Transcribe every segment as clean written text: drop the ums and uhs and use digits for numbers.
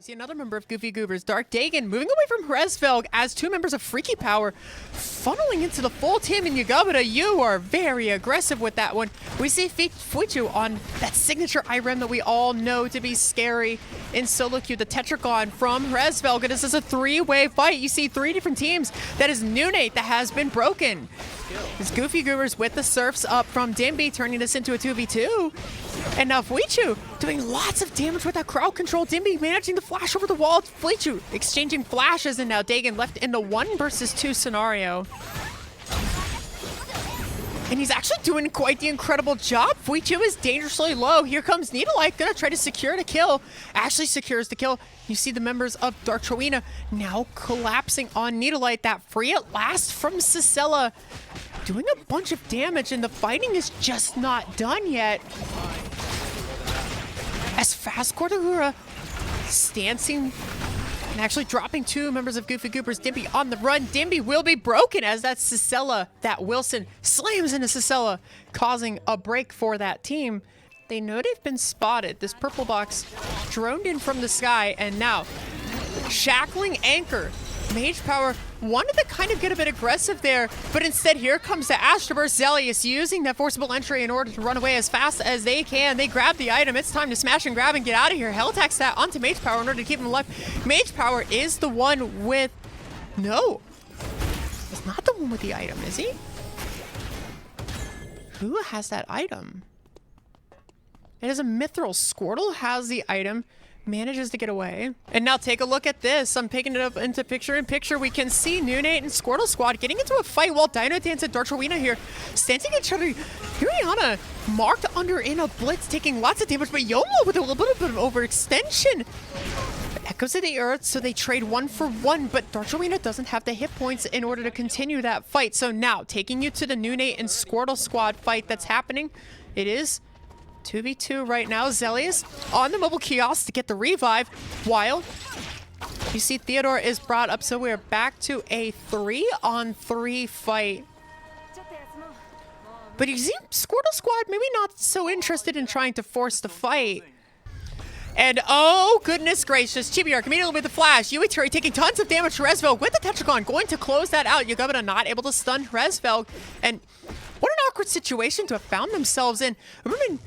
see another member of Goofy Goobers, Dark Dagon, moving away from Hresvelg as two members of Freaky Power funneling into the full team. And Yugabata, you are very aggressive with that one. We see Fuichu on that signature Irem that we all know to be scary in solo queue, the Tetragon from Hresvelg. And this is a three-way fight. You see three different teams. That is Nunate that has been broken. It's Goofy Goobers with the surfs up from Dimby, turning this into a 2v2. And now Fuichu doing lots of damage with that crowd control. Dimby managing to flash over the wall. Fuichu exchanging flashes, and now Dagon left in the 1 versus 2 scenario. And he's actually doing quite the incredible job. Fuichu is dangerously low. Here comes Needlelight, gonna try to secure the kill. Actually secures the kill. You see the members of Dark Trowina now collapsing on Needlelight. That free at last from Cicella, doing a bunch of damage, and the fighting is just not done yet. As Fast Cortahura stancing and actually dropping two members of Goofy Goobers. Dimby on the run. Dimby will be broken as that Cicella, that Wilson, slams into Cicella, causing a break for that team. They know they've been spotted. This purple box droned in from the sky, and now shackling Anchor. Mage Power wanted to kind of get a bit aggressive there, but instead here comes the Astroburst. Zelius using that forcible entry in order to run away as fast as they can. They grab the item. It's time to smash and grab and get out of here. Hell attacks that onto Mage Power in order to keep him alive. Mage Power is the one with... No. It's not the one with the item, is he? Who has that item? It is a Mithril. Squirtle has the item. Manages to get away. And now take a look at this. I'm picking it up into picture-in-picture. We can see Nunate and Squirtle Squad getting into a fight while Dino Dance and Dark Trowina here stancing each other. Yuriana marked under in a blitz, taking lots of damage, but Yomo with a little bit of overextension. Echoes of the Earth, so they trade 1 for 1, but Dark Trowina doesn't have the hit points in order to continue that fight. So now, taking you to the Nunate and Squirtle Squad fight that's happening, it is 2v2 right now. Zelius on the mobile kiosk to get the revive, while you see Theodore is brought up, so we're back to a 3-on-3 fight. But you see Squirtle Squad maybe not so interested in trying to force the fight. And oh goodness gracious, Chibiark immediately with the flash. Uituri taking tons of damage to Hresvelg with the Tetragon, going to close that out. Yugabata not able to stun Hresvelg, and what an awkward situation to have found themselves in. Remember,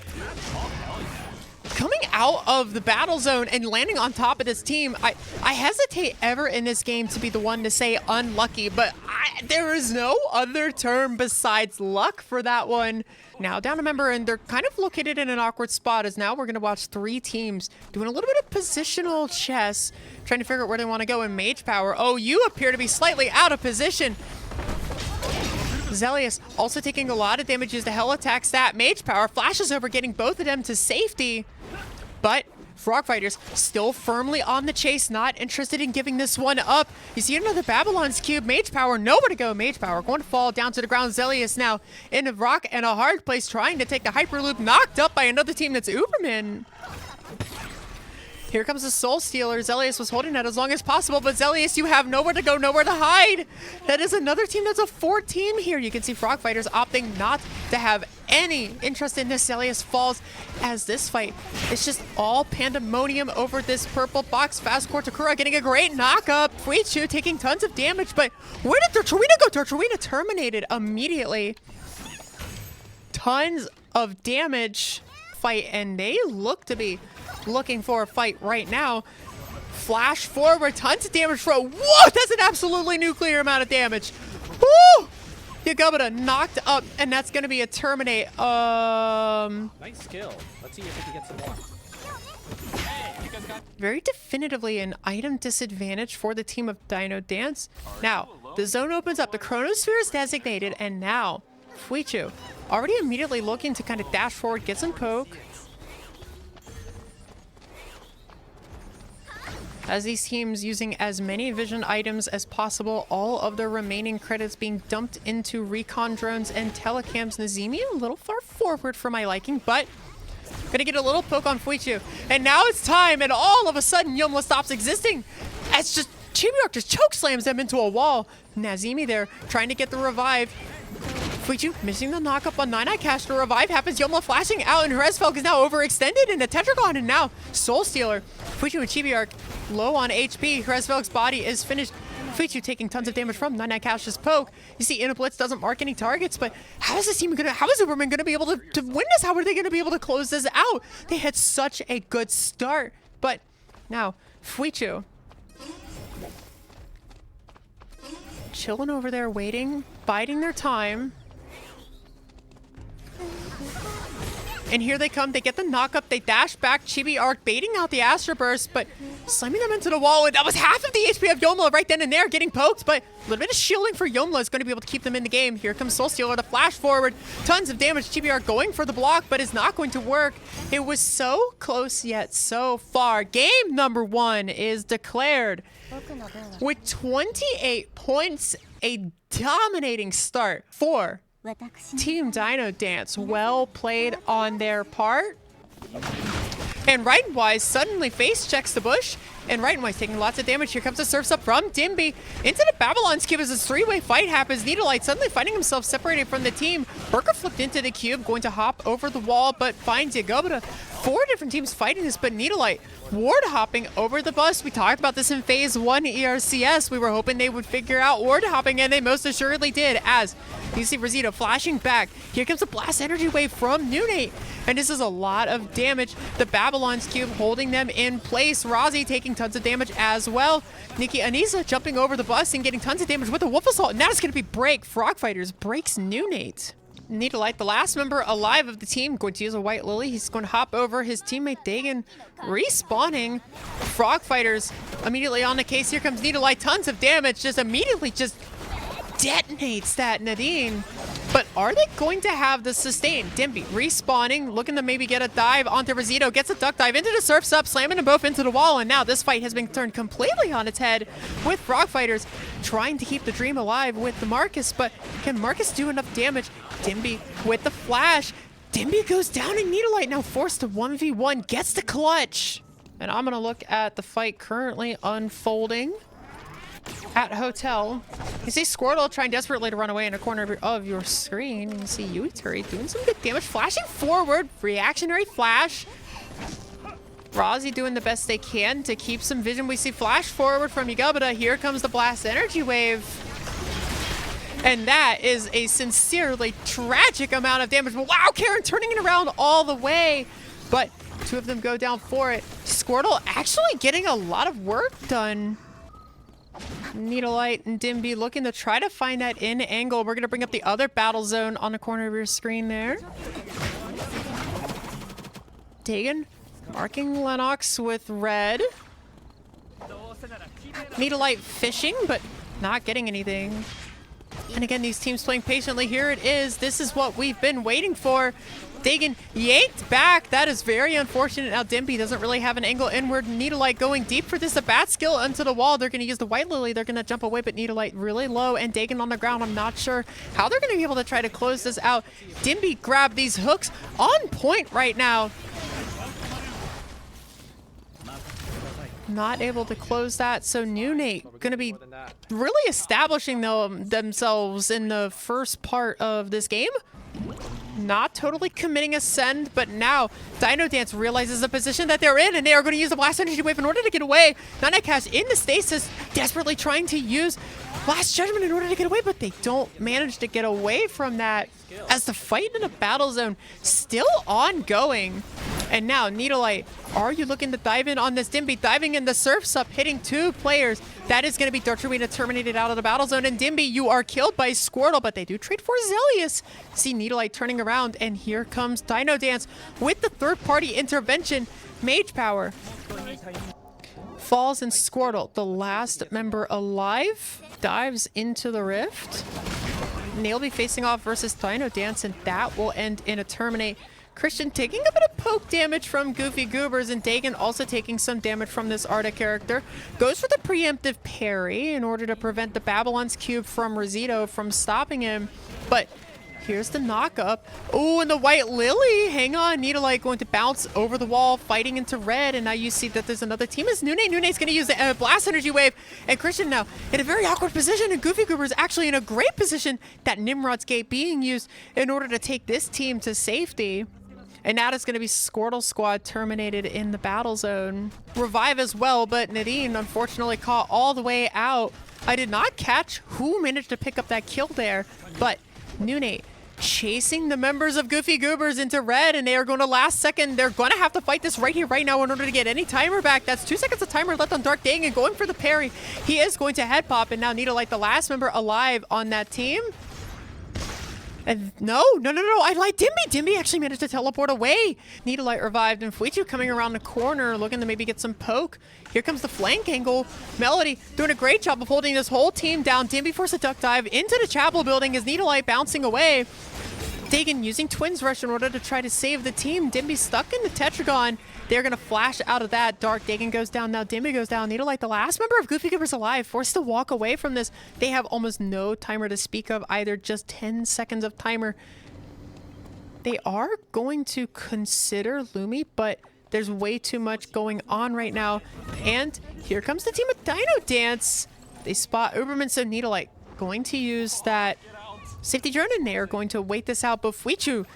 coming out of the battle zone and landing on top of this team, I hesitate ever in this game to be the one to say unlucky, but there is no other term besides luck for that one. Now down a member, and they're kind of located in an awkward spot, as now we're going to watch 3 teams doing a little bit of positional chess, trying to figure out where they want to go in Mage Power. Oh, you appear to be slightly out of position. Zelius also taking a lot of damage as the Hell attacks that. Mage Power flashes over, getting both of them to safety. But Frog Fighters still firmly on the chase, not interested in giving this one up. You see another Babylon's Cube. Mage Power, nowhere to go. Mage Power going to fall down to the ground. Zelius now in a rock and a hard place, trying to take the Hyperloop, knocked up by another team that's Uberman. Here comes the Soul Stealer. Zelius was holding that as long as possible, but Zelius, you have nowhere to go, nowhere to hide. That is another team that's a 4 team here. You can see Frog Fighters opting not to have any interest in this. Zelius falls as this fight is just all pandemonium over this purple box. Fast Cortahura getting a great knock-up. Fuichu taking tons of damage, but where did Dark Trowina go? Dark Trowina terminated immediately. Tons of damage fight, and they look to be looking for a fight right now. Flash forward, tons of damage for a... Whoa, that's an absolutely nuclear amount of damage. Woo! Yugabata knocked up, and that's going to be a terminate. Nice skill. Let's see if we can get some more. Hey, you guys got... Very definitively an item disadvantage for the team of Dino Dance. Now, the zone opens up, the Chronosphere is designated, and now Fuichu already immediately looking to kind of dash forward, get some poke. As these teams using as many vision items as possible, all of their remaining credits being dumped into recon drones and telecams. Nazimi a little far forward for my liking, but gonna get a little poke on Fuichu. And now it's time, and all of a sudden Yomla stops existing as just Chibiark just choke slams them into a wall. Nazimi there trying to get the revive. Fuichu missing the knockup on Nine Eye Cash. The revive happens. Yomla flashing out, and Rezfelk is now overextended in a Tetragon, and now Soul Stealer. Fuichu and Chibi Arc low on HP. Rezfelk's body is finished. Fuichu taking tons of damage from Nine Eye Cash's poke. You see, Blitz doesn't mark any targets, but how is Uberman gonna be able to win this? How are they gonna be able to close this out? They had such a good start, but now Fuichu chilling over there, waiting, biding their time. And here they come. They get the knockup. They dash back. Chibi Arc baiting out the Astro Burst, but slamming them into the wall. And that was half of the HP of Yomla right then and there, getting poked. But a little bit of shielding for Yomla is going to be able to keep them in the game. Here comes Soul Stealer to flash forward. Tons of damage. Chibi Arc going for the block, but is not going to work. It was so close yet so far. Game number 1 is declared with 28 points. A dominating start for Team Dino Dance. Well played on their part. And Wise suddenly face checks the bush. And Wise taking lots of damage. Here comes the Surf's Up from Dimby into the Babylon's Cube as this 3-way fight happens. Needlelight suddenly finding himself separated from the team. Burger flipped into the cube, going to hop over the wall, but finds Yagobata. 4 different teams fighting this, but Needlelight ward hopping over the bus. We talked about this in Phase 1 ERCS. We were hoping they would figure out ward hopping, and they most assuredly did, as you see Rosito flashing back. Here comes a blast energy wave from Nunate, and this is a lot of damage. The Babylon's Cube holding them in place. Rozzy taking tons of damage as well. Nikki Anisa jumping over the bus and getting tons of damage with the Wolf Assault. Now it's going to be Break. Frog Fighters breaks Nunate. Needlelight, the last member alive of the team, going to use a White Lily. He's going to hop over his teammate Dagon, respawning. Frog Fighters immediately on the case. Here comes Needlelight, tons of damage, just immediately just detonates that Nadine. But are they going to have the sustain? Dimby respawning, looking to maybe get a dive onto Rosito, gets a duck dive into the Surf's Up, slamming them both into the wall, and now this fight has been turned completely on its head with Frog Fighters trying to keep the dream alive with the Marcus, but can Marcus do enough damage? Dimby with the flash. Dimby goes down, and Needlelight now forced to 1v1, gets the clutch. And I'm gonna look at the fight currently unfolding at Hotel. You see Squirtle trying desperately to run away in a corner of your screen. You see Uituri doing some good damage, flashing forward, reactionary flash. Rozzy doing the best they can to keep some vision. We see flash forward from Yagobata. Here comes the blast energy wave. And that is a sincerely tragic amount of damage. But wow, Karen turning it around all the way. But 2 of them go down for it. Squirtle actually getting a lot of work done. Needlelight and Dimby looking to try to find that in angle. We're going to bring up the other battle zone on the corner of your screen there. Dagon marking Lennox with red. Needlelight fishing, but not getting anything. And again, these teams playing patiently. Here it is. This is what we've been waiting for. Dagon yanked back. That is very unfortunate. Now Dimby doesn't really have an angle inward. Needlelight going deep for this. A bat skill onto the wall. They're going to use the White Lily. They're going to jump away, but Needlelight really low. And Dagon on the ground. I'm not sure how they're going to be able to try to close this out. Dimby grabbed these hooks on point right now. Not able to close that, so Nunate going to be really establishing themselves in the first part of this game. Not totally committing a send, but now Dino Dance realizes the position that they're in, and they are going to use the Blast Energy Wave in order to get away. Nine Eye Cash in the stasis, desperately trying to use Last Judgment in order to get away, but they don't manage to get away from that as the fight in the battle zone still ongoing. And now, Needlelight, are you looking to dive in on this Dimby? Diving in the Surf's Up, hitting 2 players. That is going to be Dartruina terminated out of the battle zone. And Dimby, you are killed by Squirtle, but they do trade for Zelius. See Needlelight turning around, and here comes Dino Dance with the third-party intervention. Mage Power falls, and Squirtle, the last member alive, dives into the rift. And they'll be facing off versus Dino Dance, and that will end in a terminate. Christian taking a bit of poke damage from Goofy Goobers, and Dagon also taking some damage from this Arda character. Goes for the preemptive parry in order to prevent the Babylon's Cube from Rosito from stopping him. But Here's the knock-up. Oh, and the White Lily. Hang on. Needlelight going to bounce over the wall, fighting into red. And now you see that there's another team. Is Nune. Nune's going to use the Blast Energy Wave. And Christian now in a very awkward position. And Goofy Goober is actually in a great position. That Nimrod's Gate being used in order to take this team to safety. And now it's going to be Squirtle Squad terminated in the battle zone. Revive as well, but Nadine unfortunately caught all the way out. I did not catch who managed to pick up that kill there, but Nune chasing the members of Goofy Goobers into red, and they are going to last second. They're going to have to fight this right here, right now in order to get any timer back. That's 2 seconds of timer left on Dark Dagon going for the parry. He is going to head pop, and now Needlelight, the last member alive on that team. And no, I lied. Dimby actually managed to teleport away. Needlelight revived, and Fuichu coming around the corner, looking to maybe get some poke. Here comes the flank angle. Melody doing a great job of holding this whole team down. Dimby forced a duck dive into the chapel building as Needlelight bouncing away. Dagon using Twins Rush in order to try to save the team. Dimby stuck in the Tetragon. They're going to flash out of that. Dark Dagon goes down. Now Dimby goes down. Needlelight, the last member of Goofy Goobers alive, forced to walk away from this. They have almost no timer to speak of either. Just 10 seconds of timer. They are going to consider Lumi, but there's way too much going on right now. And here comes the team of Dino Dance. They spot Uberman, so Needlelight going to use that safety drone, and they are going to wait this out. But Fuichu,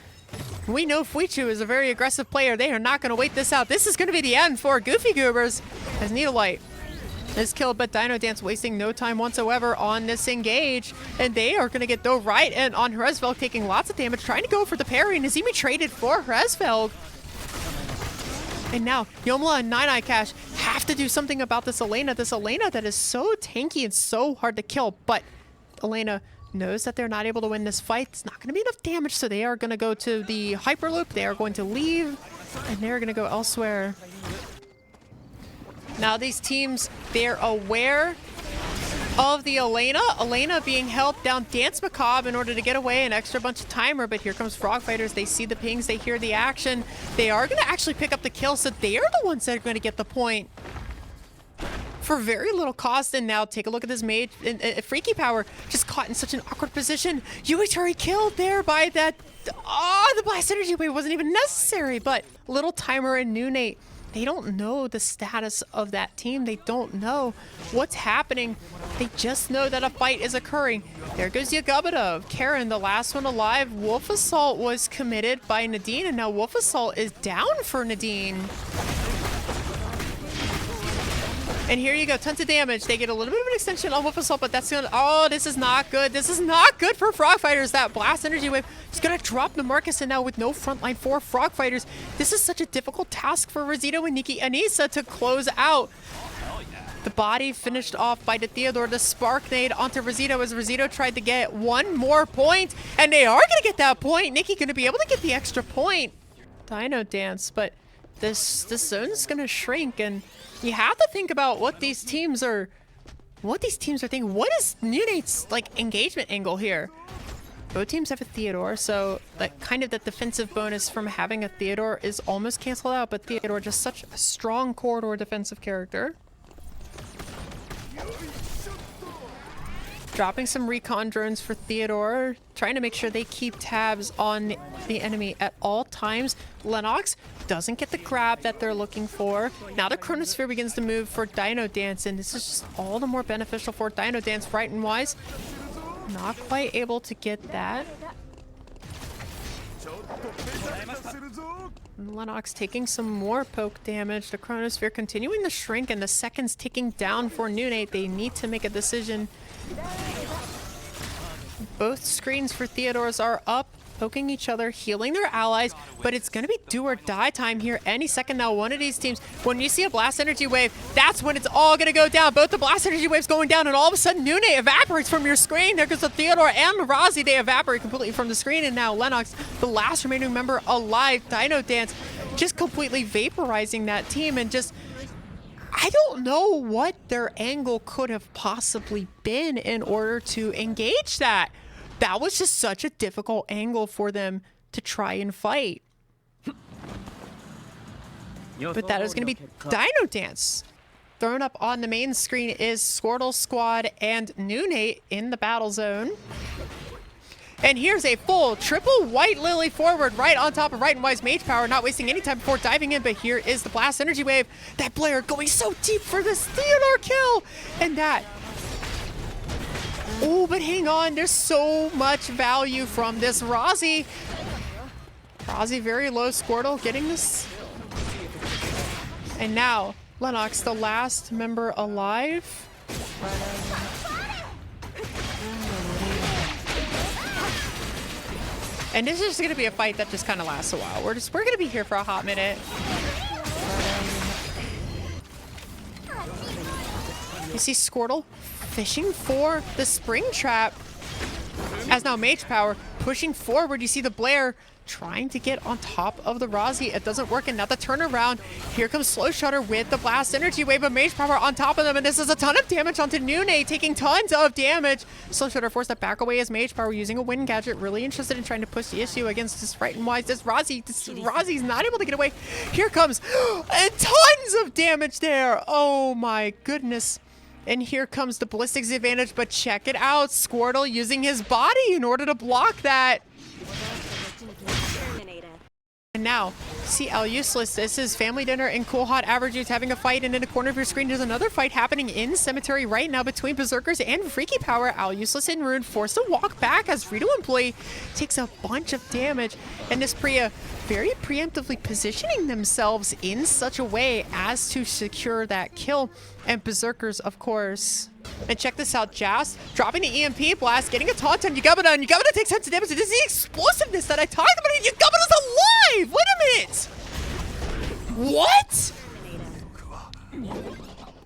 we know Fuichu is a very aggressive player. They are not going to wait this out. This is going to be the end for Goofy Goobers as Needlelight is killed, but Dino Dance wasting no time whatsoever on this engage, and they are going to get dove right in on Hresvelg, taking lots of damage, trying to go for the parry, and Nazimi traded for Hresvelg. And now Yomla and Nine Eye Cash have to do something about this Elena that is so tanky and so hard to kill, but Elena knows that they're not able to win this fight. It's not going to be enough damage, so they are going to go to the Hyperloop. They are going to leave, and they're going to go elsewhere. Now these teams, they're aware of the Elena being held down Dance Macabre in order to get away, an extra bunch of timer, but here comes Frog Fighters. They see the pings, they hear the action. They are going to actually pick up the kill, so they are the ones that are going to get the point for very little cost. And now take a look at this mage. Freaky Power just caught in such an awkward position. Yuitari killed there by that. Oh, the Blast Energy Wave wasn't even necessary, but little timer and Nune, they don't know the status of that team. They don't know what's happening. They just know that a fight is occurring. There goes Yagubadov. Karen, the last one alive. Wolf Assault was committed by Nadine, and now Wolf Assault is down for Nadine. And here you go, tons of damage. They get a little bit of an extension on Wolf Assault, but that's gonna, oh, this is not good. This is not good for Frog Fighters. That Blast Energy Wave is gonna drop the Marcus, and now with no frontline for Frog Fighters, this is such a difficult task for Rosito and Nikki Anissa to close out. The body finished off by the Theodore, the Spark Nade onto Rosito as Rosito tried to get one more point, and they are gonna get that point. Nikki gonna be able to get the extra point. Dino Dance, but this zone's gonna shrink, and you have to think about what these teams are thinking. What is Nunate's like engagement angle here? Both teams have a Theodore, so that kind of the defensive bonus from having a Theodore is almost canceled out, but Theodore just such a strong corridor defensive character. Dropping some recon drones for Theodore, trying to make sure they keep tabs on the enemy at all times. Lennox doesn't get the grab that they're looking for. Now the Chronosphere begins to move for Dino Dance, and this is just all the more beneficial for Dino Dance. Right and Wise, not quite able to get that. Lennox taking some more poke damage. The Chronosphere continuing to shrink, and the seconds ticking down for Nunate. They need to make a decision. Both screens for Theodores are up, poking each other, healing their allies, but it's going to be do or die time here any second now. One of these teams, when you see a Blast Energy Wave, that's when it's all going to go down. Both the Blast Energy Waves going down, and all of a sudden Nune evaporates from your screen. There goes the Theodore and the Razi. They evaporate completely from the screen, and now Lennox, the last remaining member alive, Dino Dance, just completely vaporizing that team. And just, I don't know what their angle could have possibly been in order to engage that. That was just such a difficult angle for them to try and fight. But that is going to be Dino Dance. Thrown up on the main screen is Squirtle Squad and Nunate in the battle zone. And here's a full triple white lily forward right on top of Right and Wise Mage Power, not wasting any time before diving in, but here is the Blast Energy Wave. That Blair going so deep for this Theodore kill. And that... Oh, but hang on, there's so much value from this Rozzy. Rozzy very low, Squirtle getting this. And now, Lennox, the last member alive. And this is just gonna be a fight that just kind of lasts a while. We're gonna be here for a hot minute. You see Squirtle fishing for the spring trap. As now Mage Power pushing forward. You see the Blair trying to get on top of the Rozzy. It doesn't work, and now the turnaround. Here comes Slow Shutter with the Blast Energy Wave of Mage Power on top of them, and this is a ton of damage onto Nune, taking tons of damage. Slow Shutter forced to back away as Mage Power using a Wind Gadget, really interested in trying to push the issue against this Right and Wise. This Rozzy's not able to get away. Here comes, and tons of damage there. Oh my goodness. And here comes the Ballistics advantage, but check it out. Squirtle using his body in order to block that. And now, see Al Useless. This is Family Dinner and Cool Hot Average Dudes having a fight, and in the corner of your screen, there's another fight happening in Cemetery right now between Berserkers and Freaky Power. Al Useless and Rune forced to walk back as Rito Employee takes a bunch of damage, and this Priya very preemptively positioning themselves in such a way as to secure that kill. And Berserkers, of course. And check this out, Jas dropping the EMP blast, getting a taunt on Yugabada, and Yugabada takes tons of damage. This is the explosiveness that I talked about. Yugabada's alive! Wait a minute! What?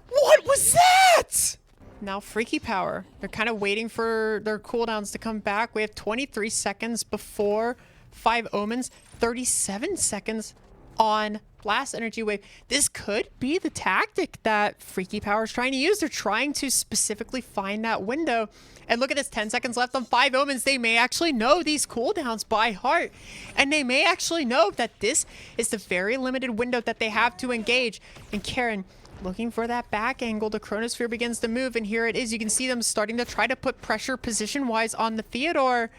What was that? Now Freaky Power. They're kind of waiting for their cooldowns to come back. We have 23 seconds before 5 Omens, 37 seconds on Blast Energy Wave. This could be the tactic that Freaky Power is trying to use. They're trying to specifically find that window. And look at this, 10 seconds left on 5 Omens. They may actually know these cooldowns by heart. And they may actually know that this is the very limited window that they have to engage. And Karen looking for that back angle. The Chronosphere begins to move, and here it is. You can see them starting to try to put pressure position-wise on the Theodore.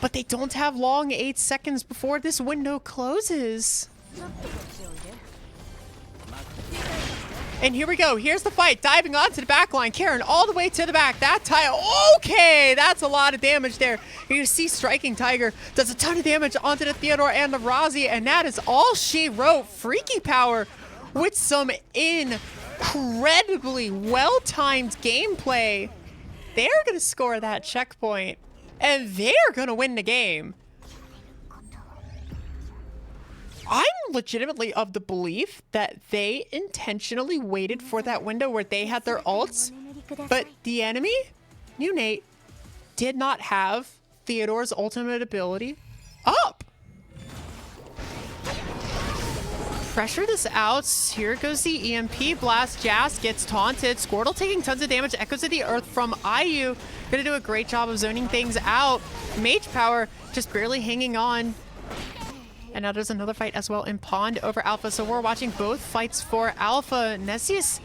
But they don't have long 8 seconds before this window closes. And here we go. Here's the fight. Diving onto the back line. Karen all the way to the back. That tile. Okay, that's a lot of damage there. You see Striking Tiger does a ton of damage onto the Theodore and the Rozzy, and that is all she wrote. Freaky Power with some incredibly well-timed gameplay. They're going to score that checkpoint, and they're going to win the game. I'm legitimately of the belief that they intentionally waited for that window where they had their ults, but the enemy, New Nate, did not have Theodore's ultimate ability up. Pressure this out. Here goes the EMP blast. Jas gets taunted. Squirtle taking tons of damage. Echoes of the Earth from IU. Gonna do a great job of zoning things out. Mage Power just barely hanging on. And now there's another fight as well in Pond over Alpha. So we're watching both fights for Alpha. Nesius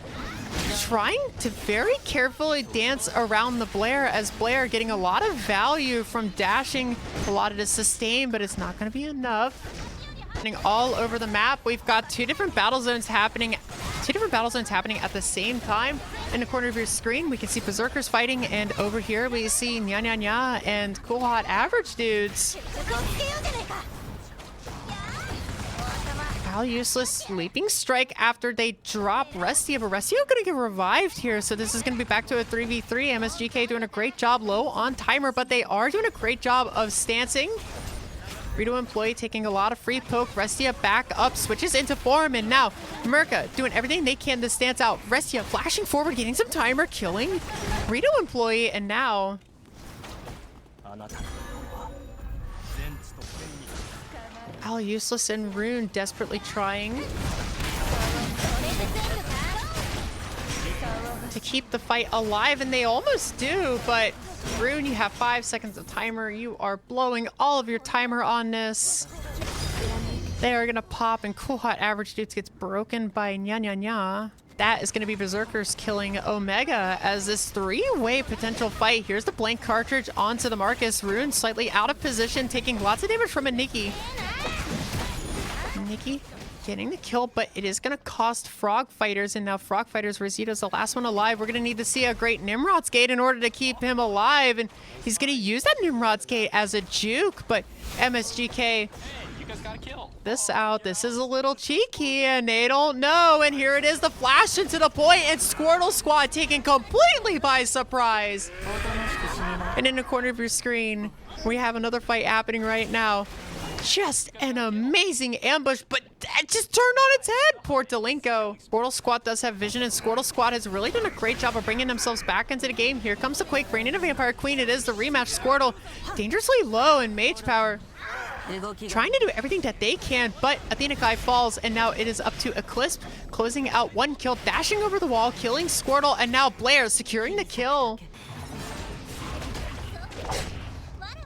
trying to very carefully dance around the Blair, as Blair getting a lot of value from dashing, a lot of the sustain, but it's not going to be enough. All over the map, we've got two different battle zones happening at the same time. In the corner of your screen, we can see Berserkers fighting, and over here we see Nya Nya Nya and Cool Hot Average Dudes. Al Useless leaping strike after they drop Restia, but Restia gonna get revived here, so this is gonna be back to a 3v3. MSGK doing a great job low on timer, but they are doing a great job of stancing. Rito Employee taking a lot of free poke. Restia back up, switches into form, and now Merca doing everything they can to stance out. Restia flashing forward, getting some timer, killing Rito Employee, and now Al Useless and Rune desperately trying to keep the fight alive, and they almost do, but Rune, you have 5 seconds of timer. You are blowing all of your timer on this. They are gonna pop, and Cool Hot Average Dudes gets broken by Nya Nya Nya. that is going to be Berserkers killing Omega as this three-way potential fight. Here's the blank cartridge onto the Marcus. Rune slightly out of position, taking lots of damage from a Nikki. Nikki getting the kill, but it is going to cost Frog Fighters, and now Frog Fighters, Rosito's the last one alive. We're going to need to see a great Nimrod's Gate in order to keep him alive, and he's going to use that Nimrod's Gate as a juke, but MSGK Got a kill. this out. This is a little cheeky and they don't know. And here it is, the flash into the point, and Squirtle Squad taken completely by surprise. And in the corner of your screen, we have another fight happening right now. Just an amazing ambush, but that just turned on its head. Poor Delinko. Squirtle Squad does have vision, and Squirtle Squad has really done a great job of bringing themselves back into the game. Here comes the Quake, bringing in a Vampire Queen. It is the rematch. Squirtle dangerously low in Mage Power, trying to do everything that they can, but Athena Kai falls, and now it is up to Eclipse, closing out one kill, dashing over the wall, killing Squirtle, and now Blair securing the kill.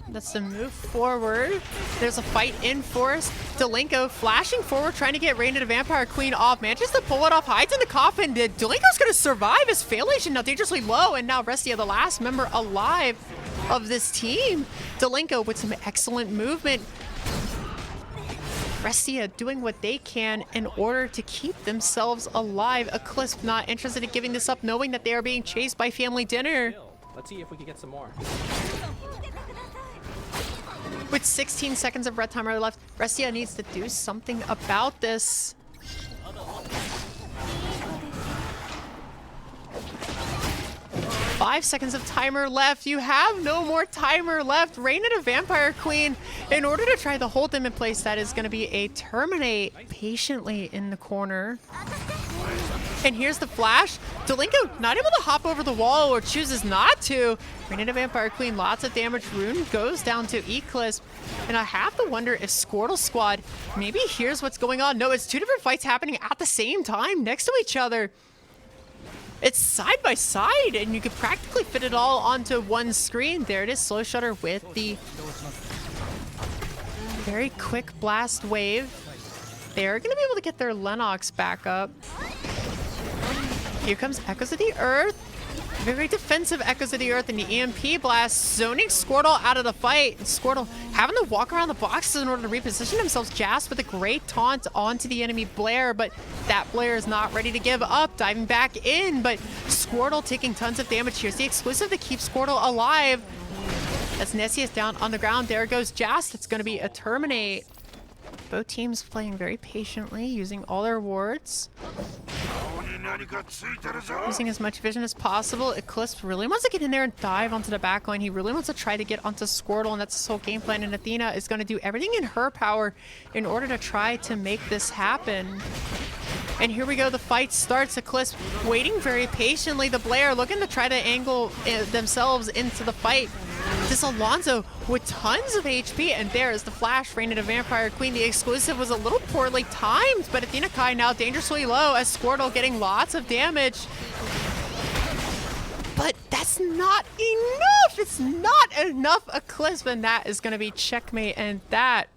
That's the move forward. There's a fight in forest. Delinko flashing forward, trying to get Rain to the Vampire Queen off. Manages to pull it off, hides in the coffin. Delinko's going to survive as Phalation now dangerously low, and now Restia, the last member alive of this team. Delinko with some excellent movement. Restia doing what they can in order to keep themselves alive. Eclipse not interested in giving this up, knowing that they are being chased by Family Dinner. Let's see if we can get some more. With 16 seconds of red timer left, Restia needs to do something about this. Five seconds of timer left. You have no more timer left. Rain at a Vampire Queen in order to try to hold them in place. That is going to be a terminate patiently in the corner. And here's the flash. Delinko not able to hop over the wall, or chooses not to. Rain at a Vampire Queen, lots of damage. Rune goes down to Eclipse. And I have to wonder if Squirtle Squad maybe hears what's going on. No, it's two different fights happening at the same time next to each other. It's side by side, and you could practically fit it all onto one screen. There it is, Slow Shutter with the very quick blast wave. They're going to be able to get their Lennox back up. Here comes Echoes of the Earth. Very defensive Echoes of the Earth, and the EMP blast zoning Squirtle out of the fight. And Squirtle having to walk around the boxes in order to reposition themselves. Jas with a great taunt onto the enemy Blair, but that Blair is not ready to give up. Diving back in, but Squirtle taking tons of damage. Here's the exclusive to keep Squirtle alive. As Nessie is down on the ground, there goes Jas. It's going to be a terminate. Both teams playing very patiently, using all their wards. Using as much vision as possible. Eclipse really wants to get in there and dive onto the back line. He really wants to try to get onto Squirtle, and that's his whole game plan. And Athena is going to do everything in her power in order to try to make this happen. And here we go, the fight starts. Eclipse waiting very patiently. The Blair looking to try to angle themselves into the fight. This Alonzo with tons of HP, and there is the flash. Rain at a Vampire Queen. The exclusive was a little poorly timed, but Athena Kai now dangerously low as Squirtle getting lots of damage. But that's not enough. It's not enough Eclipse, and that is going to be checkmate, and that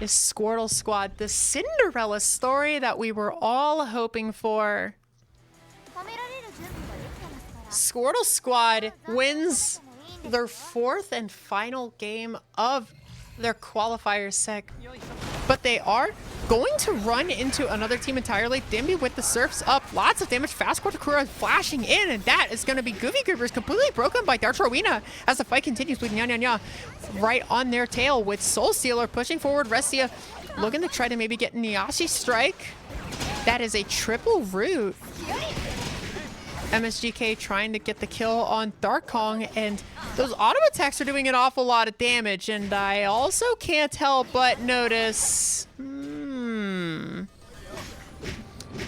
is Squirtle Squad, the Cinderella story that we were all hoping for. Squirtle Squad wins their fourth and final game of their qualifier sec, but they are going to run into another team entirely. Dimby with the surfs up, lots of damage. Fast Kortakura flashing in, and that is going to be Goofy Goobers completely broken by Dark Rowena as the fight continues with Nya Nya Nya right on their tail, with Soul Stealer pushing forward. Restia looking to try to maybe get Nyashi strike. That is a triple root. MSGK trying to get the kill on Dark Kong, and those auto attacks are doing an awful lot of damage, and I also can't help but notice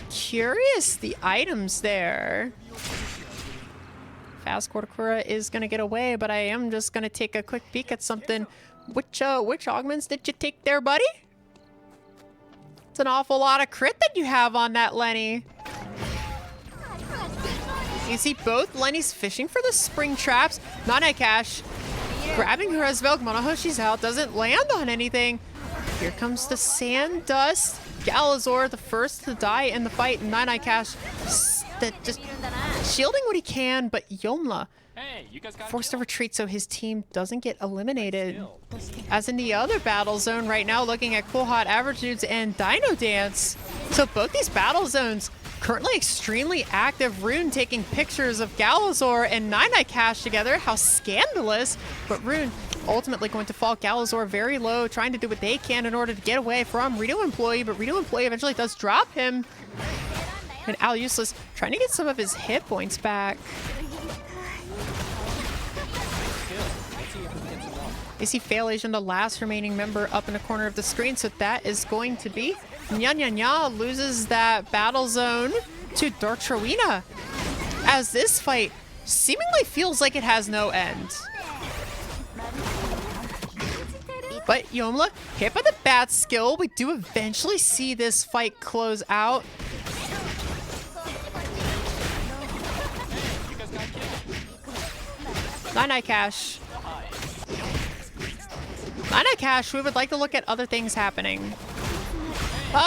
curious, the items there. Fast Kortakura is gonna get away, but I am just gonna take a quick peek at something. Which augments did you take there, buddy? It's an awful lot of crit that you have on that Lenny. You see both Lenny's fishing for the spring traps. Nana Cash grabbing her as Velk. Monahoshi's out, doesn't land on anything. Here comes the sand dust. Galazor, the first to die in the fight. Nine Cash just shielding what he can, but Yomla Hey, you guys got forced to retreat so his team doesn't get eliminated. As in the other battle zone right now, looking at Cool Hot Average Dudes and Dino Dance. So both these battle zones currently extremely active. Rune taking pictures of Galazor and Nine Cash together. How scandalous. But Rune ultimately going to fall. Galazor very low, trying to do what they can in order to get away from Rito Employee, but Rito Employee eventually does drop him. And Al Useless trying to get some of his hit points back. You see Fail Asian, the last remaining member, up in the corner of the screen, so that is going to be Nya Nya Nya loses that battle zone to Dartrowina, as this fight seemingly feels like it has no end. But Yomla hit by the bat skill. We do eventually see this fight close out. Nine Cash. Nine Cash, we would like to look at other things happening.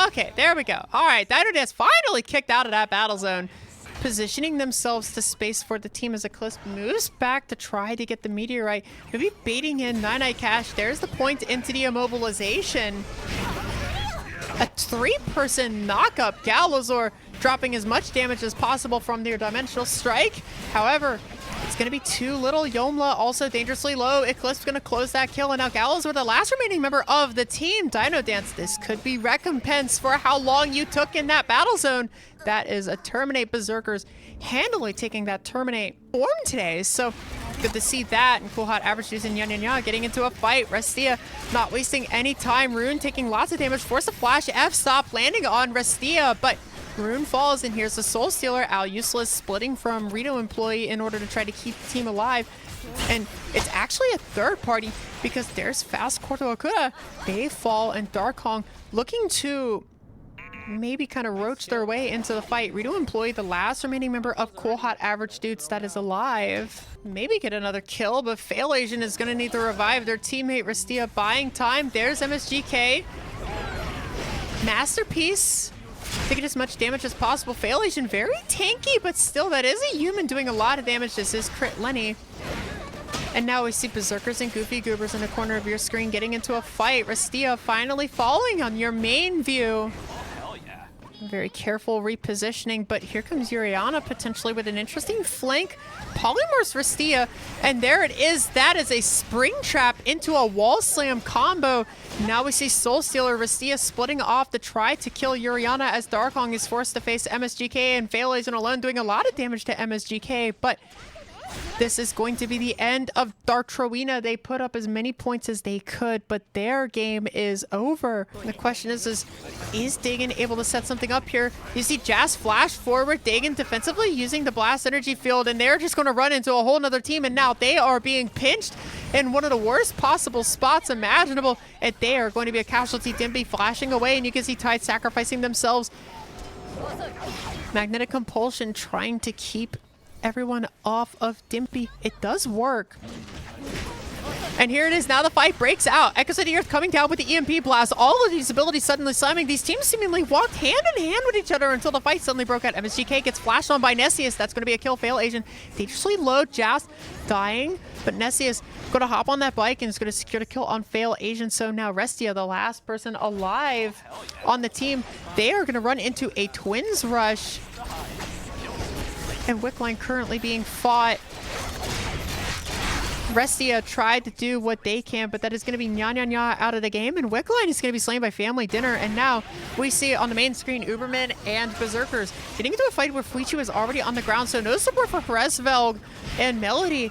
Okay, there we go. All right, Dino Dance finally kicked out of that battle zone, positioning themselves to space for the team as Eclipse moves back to try to get the meteorite. Maybe baiting in Nine Cash. There's the point into the immobilization. A three-person knock-up. Galazor dropping as much damage as possible from their dimensional strike. However, it's going to be too little. Yomla also dangerously low. Eclipse going to close that kill. And now Galazor, the last remaining member of the team. Dino Dance, this could be recompense for how long you took in that battle zone. That is a Terminate. Berserkers handily taking that Terminate form today. So good to see that. And Cool Hot Average Dudes and Nya Nya Nya getting into a fight. Restia not wasting any time. Rune taking lots of damage. Force a flash. F-stop landing on Restia. But Rune falls, and here's the Soul Stealer. Al Useless splitting from Rito Employee in order to try to keep the team alive. And it's actually a third party because there's Fast Korto Okuda. They fall, and Darkhong looking to maybe kind of roach their way into the fight. Rito Employee, the last remaining member of Cool Hot Average Dudes that is alive. Maybe get another kill, but Fail Asian is going to need to revive their teammate Restia, buying time. There's MSGK. Masterpiece taking as much damage as possible. Fail Asian very tanky, but still that is a human doing a lot of damage. This is Crit Lenny. And now we see Berserkers and Goofy Goobers in the corner of your screen getting into a fight. Restia finally falling on your main view. Very careful repositioning, but here comes Yuriana potentially with an interesting flank. Polymorphs Restia, and there it is. That is a spring trap into a wall slam combo. Now we see Soul Stealer Restia splitting off to try to kill Yuriana as Darkhong is forced to face MSGK, and Fail Asian alone doing a lot of damage to MSGK, but this is going to be the end of Dartrowina. They put up as many points as they could, but their game is over. The question is Dagon able to set something up here? You see Jazz flash forward, Dagon defensively using the blast energy field, and they're just going to run into a whole nother team, and now they are being pinched in one of the worst possible spots imaginable, and they are going to be a casualty. Dimpy flashing away, and you can see Tide sacrificing themselves. Magnetic Compulsion trying to keep everyone off of Dimpy. It does work. And here it is. Now the fight breaks out. Echoes of the Earth coming down with the EMP blast. All of these abilities suddenly slamming. These teams seemingly walked hand in hand with each other until the fight suddenly broke out. MSGK gets flashed on by Nessius. That's going to be a kill. Fail Asian. Dangerously low. Jas dying. But Nessius going to hop on that bike and is going to secure the kill on Fail Asian. So now Restia, the last person alive on the team, they are going to run into a Twins rush. And Wickline currently being fought. Restia tried to do what they can, but that is going to be Nya Nya Nya out of the game, and Wickline is going to be slain by Family Dinner. And now we see on the main screen Uberman and Berserkers getting into a fight where Fuichi is already on the ground, so no support for Hresvelg and Melody.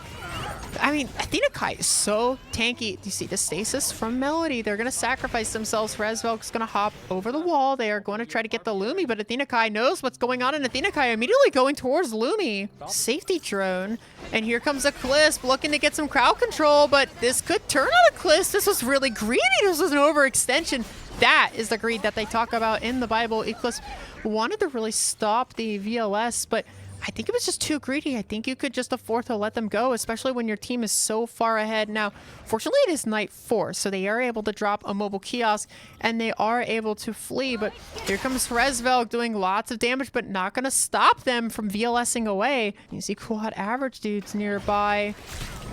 I mean, Athena Kai is so tanky. Do you see the stasis from Melody? They're going to sacrifice themselves. Hresvelg's going to hop over the wall. They are going to try to get the Lumi, but Athena Kai knows what's going on, and Athena Kai immediately going towards Lumi. Safety drone. And here comes Eclipse looking to get some crowd control, but this could turn on Eclipse. This was really greedy. This was an overextension. That is the greed that they talk about in the Bible. Eclipse wanted to really stop the VLS, but I think it was just too greedy. I think you could just afford to let them go, especially when your team is so far ahead. Now, fortunately, it is night 4, so they are able to drop a mobile kiosk, and they are able to flee. But here comes Rezvelg doing lots of damage, but not going to stop them from VLSing away. You see Quad Average dudes nearby.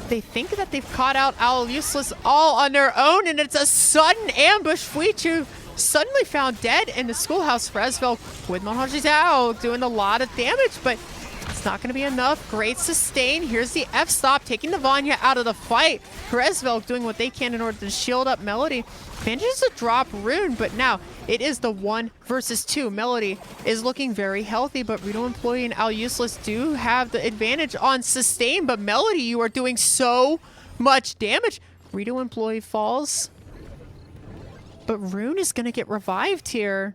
They think that they've caught out Owl Useless all on their own, and it's a sudden ambush. Fuichu suddenly found dead in the schoolhouse. Rezvelg with Monhaji's Owl doing a lot of damage, but it's not going to be enough. Great sustain. Here's the F-stop, taking the Vanya out of the fight. Rezvelg doing what they can in order to shield up Melody. Manages to drop Rune, but now it is the 1 versus 2. Melody is looking very healthy, but Rito Employee and Al Useless do have the advantage on sustain. But Melody, you are doing so much damage. Rito Employee falls, but Rune is going to get revived here.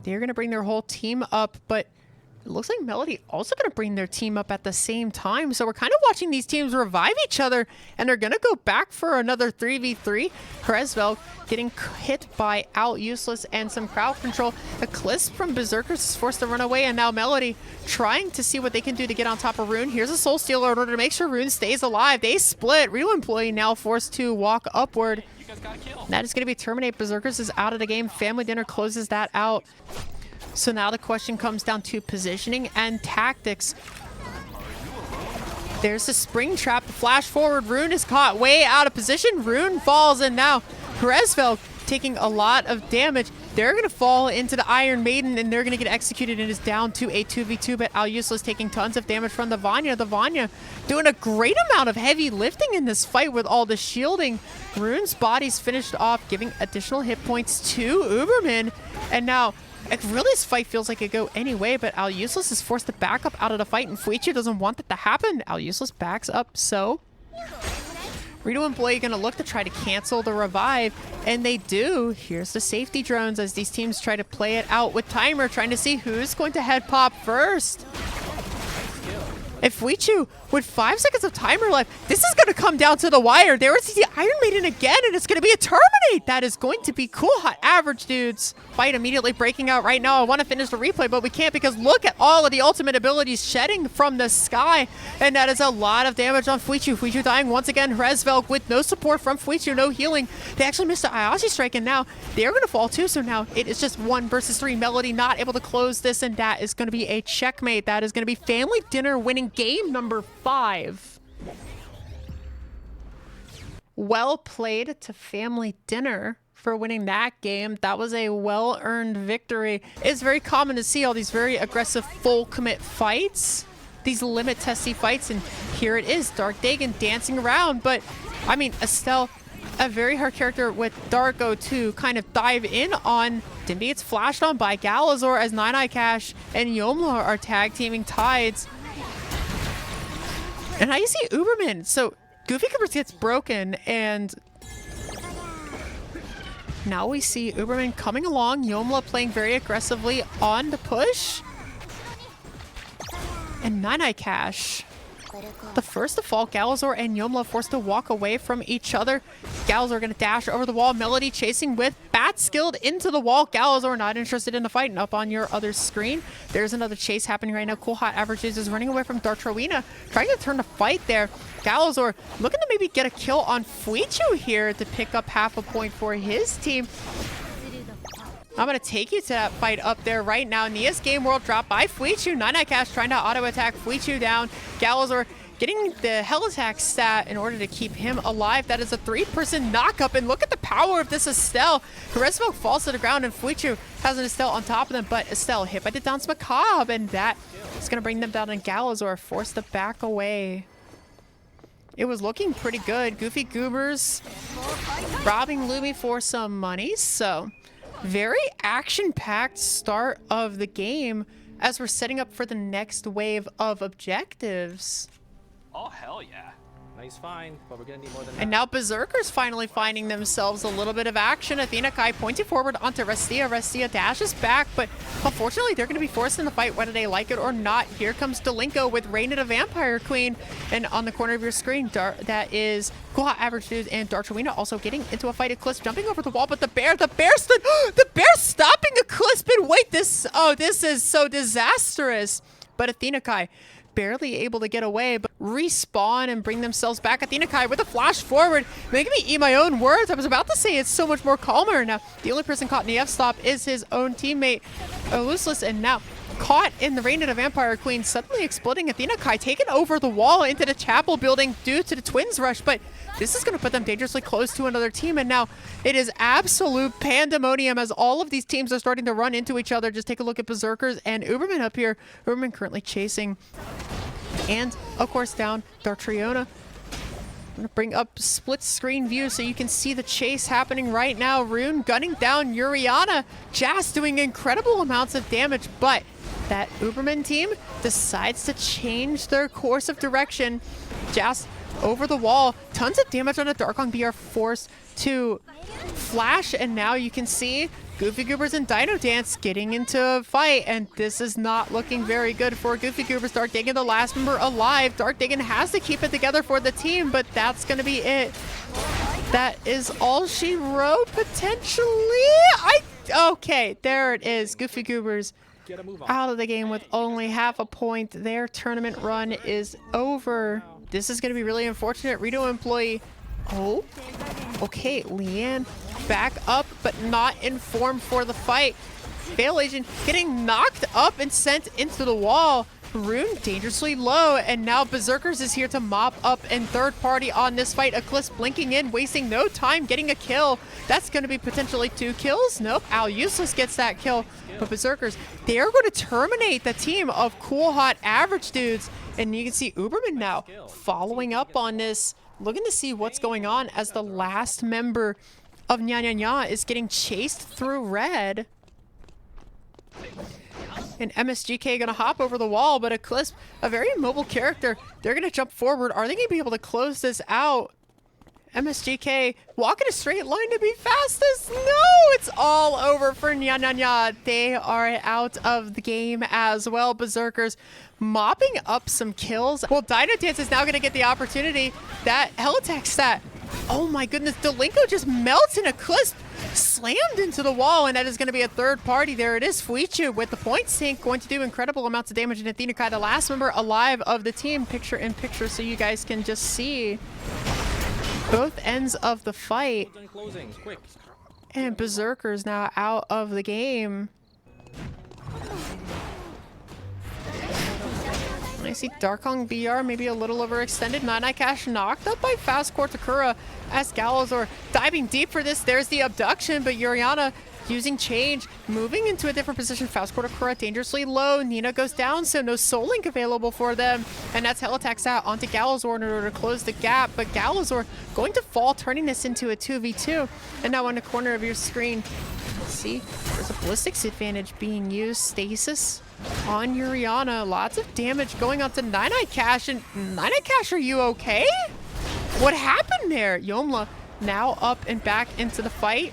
They're going to bring their whole team up, but it looks like Melody also going to bring their team up at the same time. So we're kind of watching these teams revive each other, and they're going to go back for another 3v3. Rezvelg getting hit by Out Useless and some crowd control. Eclipse from Berserkers is forced to run away, and now Melody trying to see what they can do to get on top of Rune. Here's a Soul Stealer in order to make sure Rune stays alive. They split. Real Employee now forced to walk upward. That is going to be terminate. Berserkers is out of the game. Family Dinner closes that out. So now the question comes down to positioning and tactics. There's the spring trap. Flash forward. Rune is caught way out of position. Rune falls, and now Rezvelg taking a lot of damage. They're going to fall into the Iron Maiden, and they're going to get executed, and is down to a 2v2. But Al Useless taking tons of damage from the Vanya. The Vanya doing a great amount of heavy lifting in this fight with all the shielding. Rune's body's finished off, giving additional hit points to Uberman. And now, really, this fight feels like it go any way, but Al Useless is forced to back up out of the fight, and Fuichi doesn't want that to happen. Al Useless backs up, so Rito Employee going to look to try to cancel the revive, and they do. Here's the safety drones as these teams try to play it out with timer, trying to see who's going to head pop first. If Fuichu with 5 seconds of timer left, this is going to come down to the wire. There is the Iron Maiden again, and it's going to be a terminate. That is going to be cool. Hot Average dudes. Fight immediately breaking out right now. I want to finish the replay, but we can't because look at all of the ultimate abilities shedding from the sky, and that is a lot of damage on Fuichu. Fuichu dying once again. Rezvelg with no support from Fuichu, no healing. They actually missed the Ayashi strike, and now they're going to fall too. So now it is just 1 versus 3. Melody not able to close this, and that is going to be a checkmate. That is going to be Family Dinner winning game number 5. Well played to Family Dinner for winning that game. That was a well-earned victory. It's very common to see all these very aggressive full commit fights, these limit testy fights, and here it is, Dark Dagon dancing around. But I mean, Estelle, a very hard character with Darko to kind of dive in on. Dimby gets flashed on by Galazor as Nine Eye Cash and Yomla are tag teaming Tides. And now you see Uberman. So Goofy Covers gets broken, and now we see Uberman coming along. Yomla playing very aggressively on the push. And Nine Eye Cash, the first to fall. Galazor and Yomla forced to walk away from each other. Galazor going to dash over the wall. Melody chasing with Bat skilled into the wall. Galazor not interested in the fight. And up on your other screen, there's another chase happening right now. Cool Hot Averages is running away from Dartrowina, trying to turn the fight there. Galazor looking to maybe get a kill on Fuichu here to pick up half a point for his team. I'm going to take you to that fight up there right now. Nia's Game World dropped by Fuichu. Nine Eye Cash trying to auto-attack Fuichu down. Galazor getting the Hell Attack stat in order to keep him alive. That is a 3-person knock-up, and look at the power of this Estelle. Rezvelg falls to the ground, and Fuichu has an Estelle on top of them, but Estelle hit by the Dance Macabre, and that is going to bring them down, and Galazor forced to back away. It was looking pretty good. Goofy Goobers robbing Lumi for some money, so very action-packed start of the game as we're setting up for the next wave of objectives. Oh, hell yeah. Nice find, but we're gonna need more than that. And now Berserker's finally finding themselves a little bit of action. Athena Kai pointing forward onto Restia. Restia dashes back, but unfortunately they're going to be forced in the fight whether they like it or not. Here comes Delinko with Reign of the Vampire Queen. And on the corner of your screen, that is Cool Hot Average Dudes and Dartrowena also getting into a fight. Eclipse jumping over the wall, but the bear stood, the bear stopping Eclipse. But wait, this is so disastrous. But Athena Kai barely able to get away, but respawn and bring themselves back. Athena Kai with a flash forward, making me eat my own words. I was about to say it's so much more calmer. Now, the only person caught in the F-stop is his own teammate, Luceless, and now caught in the Reign of the Vampire Queen, suddenly exploding. Athena Kai taken over the wall into the chapel building due to the Twins rush, but this is going to put them dangerously close to another team, and now it is absolute pandemonium as all of these teams are starting to run into each other. Just take a look at Berserkers and Uberman up here. Uberman currently chasing, and of course down Dartrowena. I'm going to bring up split screen view so you can see the chase happening right now. Rune gunning down Yuriana. Jas doing incredible amounts of damage, but that Uberman team decides to change their course of direction. Jas over the wall. Tons of damage on a Darkong BR forced to flash, and now you can see Goofy Goobers and Dino Dance getting into a fight, and this is not looking very good for Goofy Goobers. Dark Dagon, the last member alive. Dark Dagon has to keep it together for the team, but that's going to be it. That is all she wrote, potentially. Okay, there it is. Goofy Goobers out of the game with only half a point. Their tournament run is over. This is going to be really unfortunate. Rito employee. Oh, okay. Leanne back up, but not in form for the fight. Fail Agent getting knocked up and sent into the wall. Rune dangerously low, and now Berserkers is here to mop up in third party on this fight. Eclipse blinking in, wasting no time, getting a kill. That's going to be potentially 2 kills. Nope, Al Useless gets that kill. But Berserkers, they're going to terminate the team of Cool Hot Average Dudes. And you can see Uberman now following up on this, looking to see what's going on as the last member of Nya Nya Nya is getting chased through red. And MSGK gonna hop over the wall, but Eclipse, a very mobile character, they're gonna jump forward. Are they gonna be able to close this out? MSGK walking a straight line to be fastest. No, it's all over for Nya Nya Nya. They are out of the game as well. Berserkers mopping up some kills. Well, Dino Dance is now going to get the opportunity. That hell attack stat. Oh my goodness, Delinko just melts in Eclipse, slammed into the wall, and that is going to be a third party. There it is, Fuichu with the point sink, going to do incredible amounts of damage. And Athena Kai, the last member alive of the team, picture in picture, so you guys can just see both ends of the fight. And Berserker's now out of the game. I see Darkong BR maybe a little overextended. Nanai Cash knocked up by Fast Court Takura as Gallows diving deep for this. There's the abduction, but Yuriana using change, moving into a different position. Fast Court Takura dangerously low. Nina goes down, so no Soul Link available for them. And that's Hell Attacks out onto Gallowsor in order to close the gap. But Gallowsor going to fall, turning this into a 2v2. And now on the corner of your screen, see, there's a ballistics advantage being used. Stasis on Yuriana. Lots of damage going on to Nine-Eye Cash. And Nine-Eye Cash, are you okay? What happened there? Yomla now up and back into the fight.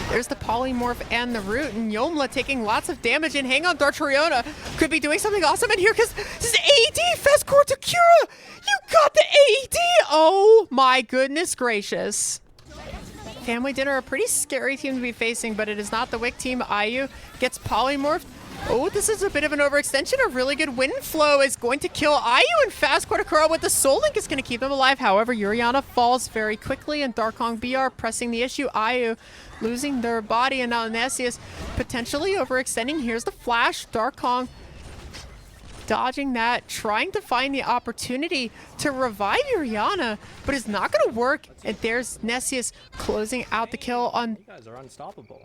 There's the polymorph and the root, and Yomla taking lots of damage. And hang on, Dartrowena could be doing something awesome in here because this is AED. Fast Court Takura, you got the AED. Oh my goodness gracious. Family Dinner, a pretty scary team to be facing, but it is not the Wick team. Ayu gets polymorphed. Oh, this is a bit of an overextension. A really good wind flow is going to kill Ayu, and Fast Court Takura with the Soul Link is going to keep them alive. However, Yuriana falls very quickly, and Darkong BR pressing the issue. Ayu losing their body, and now Nesius potentially overextending. Here's the flash. Darkong dodging that, trying to find the opportunity to revive Yuriana, but it's not going to work. And there's Nesius closing out the kill on You guys are unstoppable.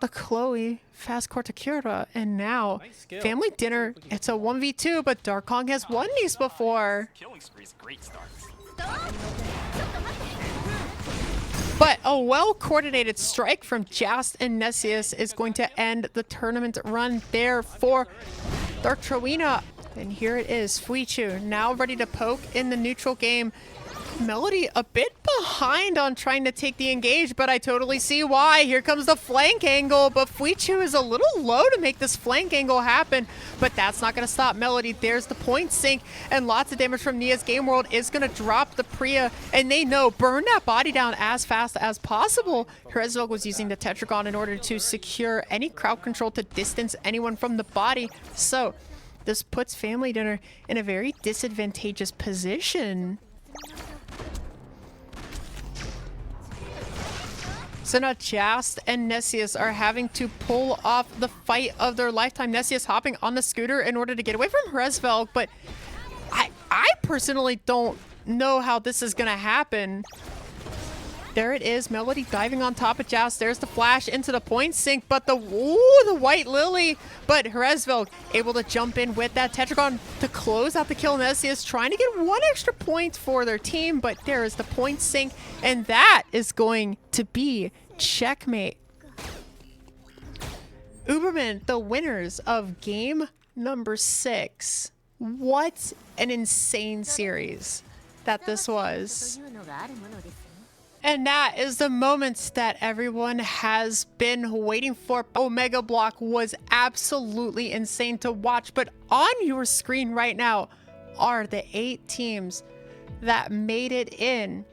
the Chloe Fast Court Takura. And now Family Dinner, it's a 1v2, but Darkong has won these before. Killing spree's a great start. But a well-coordinated strike from Jast and Nesius is going to end the tournament run there for Dartrowena. And here it is, Fuichu now ready to poke in the neutral game. Melody a bit behind on trying to take the engage, but I totally see why. Here comes the flank angle, but Fuichu is a little low to make this flank angle happen, but that's not going to stop Melody. There's the point sink, and lots of damage from Nia's Game World is going to drop the Priya, and they know burn that body down as fast as possible. Hresvelg was using the Tetragon in order to secure any crowd control to distance anyone from the body, so this puts Family Dinner in a very disadvantageous position. So now Jast and Nessius are having to pull off the fight of their lifetime. Nessius hopping on the scooter in order to get away from Hresvelg, but I personally don't know how this is going to happen. There it is, Melody diving on top of Jast. There's the flash into the point sink, but the White Lily. But Hresvelg able to jump in with that Tetragon to close out the kill. Nessius trying to get one extra point for their team, but there is the point sink, and that is going to be checkmate. Uberman, the winners of game number 6. What an insane series that this was. And that is the moment that everyone has been waiting for. Omega Block was absolutely insane to watch, but on your screen right now are the 8 teams that made it in.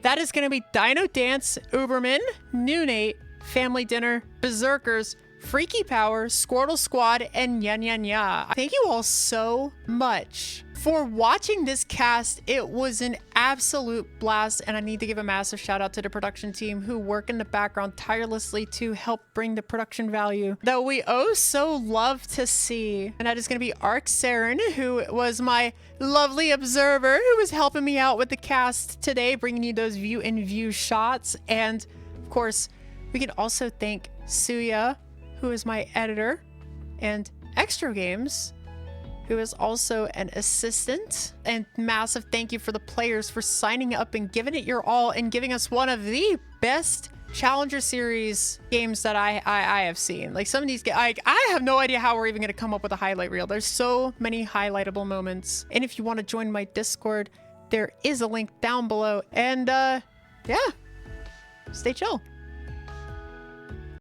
That is going to be Dino Dance, Uberman, Noonate, Family Dinner, Berserkers, Freaky Power, Squirtle Squad, and Nya Nya Nya. Thank you all so much for watching this cast. It was an absolute blast, and I need to give a massive shout out to the production team who work in the background tirelessly to help bring the production value that we oh so love to see. And that is going to be Arc Saren, who was my lovely observer who was helping me out with the cast today, bringing you those view shots. And of course, we can also thank Suya, who is my editor, and Extra Games, who is also an assistant. And massive thank you for the players for signing up and giving it your all and giving us one of the best Challenger Series games that I have seen. Like, some of these, I have no idea how we're even going to come up with a highlight reel. There's so many highlightable moments. And if you want to join my Discord, there is a link down below. And yeah, stay chill.